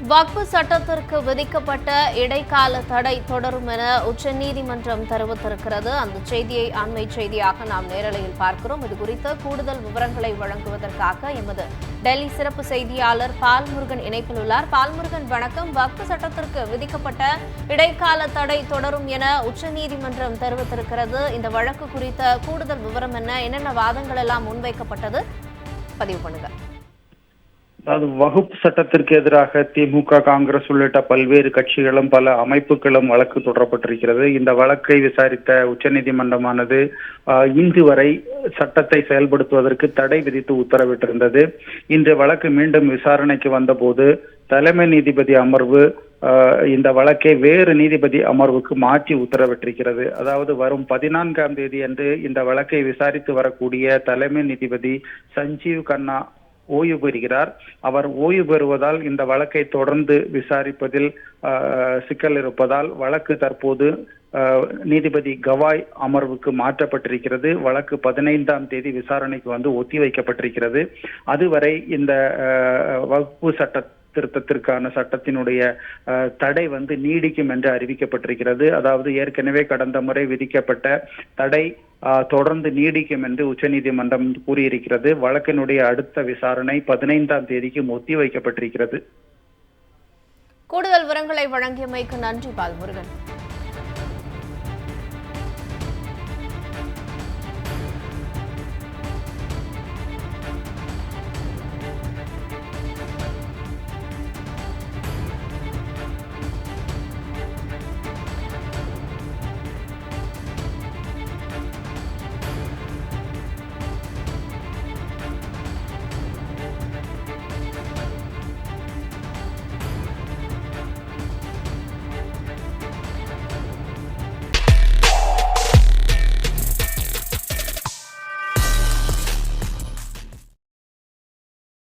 வக்ஃபு சட்டத்திற்கு விதிக்கப்பட்ட இடைக்கால தடை தொடரும் என உச்சநீதிமன்றம் தெரிவித்திருக்கிறது. அந்த செய்தியை அண்மை செய்தியாக நாம் நேரலையில் பார்க்கிறோம். இது குறித்த கூடுதல் விவரங்களை வழங்குவதற்காக எமது டெல்லி சிறப்பு செய்தியாளர் பால்முருகன் இணைப்பில் உள்ளார். பால்முருகன் வணக்கம். வக்ஃபு சட்டத்திற்கு விதிக்கப்பட்ட இடைக்கால தடை தொடரும் என உச்சநீதிமன்றம் தெரிவித்திருக்கிறது. இந்த வழக்கு குறித்த கூடுதல் விவரம் என்னென்ன வாதங்கள் எல்லாம் முன்வைக்கப்பட்டது பதிவு பண்ணுங்க. அதாவது வகுப்பு சட்டத்திற்கு எதிராக திமுக, காங்கிரஸ் உள்ளிட்ட பல்வேறு கட்சிகளும் பல அமைப்புகளும் வழக்கு தொடரப்பட்டிருக்கிறது. இந்த வழக்கை விசாரித்த உச்சநீதிமன்றமானது இன்று வரை சட்டத்தை செயல்படுத்துவதற்கு தடை விதித்து உத்தரவிட்டிருந்தது. இன்று வழக்கு மீண்டும் விசாரணைக்கு வந்தபோது தலைமை நீதிபதி அமர்வு இந்த வழக்கை வேறு நீதிபதி அமர்வுக்கு மாற்றி உத்தரவிட்டிருக்கிறது. அதாவது வரும் 14ஆம் தேதி அன்று இந்த வழக்கை விசாரித்து வரக்கூடிய தலைமை நீதிபதி சஞ்சீவ் கண்ணா ஓய்வு பெறுகிறார். அவர் ஓய்வு பெறுவதால் இந்த வழக்கை தொடர்ந்து விசாரிப்பதில் சிக்கல் இருப்பதால் வழக்கு தற்போது நீதிபதி கவாய் அமர்வுக்கு மாற்றப்பட்டிருக்கிறது. வழக்கு 15ஆம் தேதி விசாரணைக்கு வந்து ஒத்திவைக்கப்பட்டிருக்கிறது. அதுவரை இந்த வகுப்பு சட்ட திருத்தத்திற்கான சட்டத்தினுடைய தடை வந்து நீடிக்கும் என்று அறிவிக்கப்பட்டிருக்கிறது. அதாவது ஏற்கனவே கடந்த முறை விதிக்கப்பட்ட தடை தொடர்ந்து நீடிக்கும் என்று உச்சநீதிமன்றம் கூறியிருக்கிறது. வழக்கினுடைய அடுத்த விசாரணை 15ஆம் தேதிக்கு ஒத்தி வைக்கப்பட்டிருக்கிறது. கூடுதல் விவரங்களை வழங்கியமைக்கு நன்றி பால்முருகன்.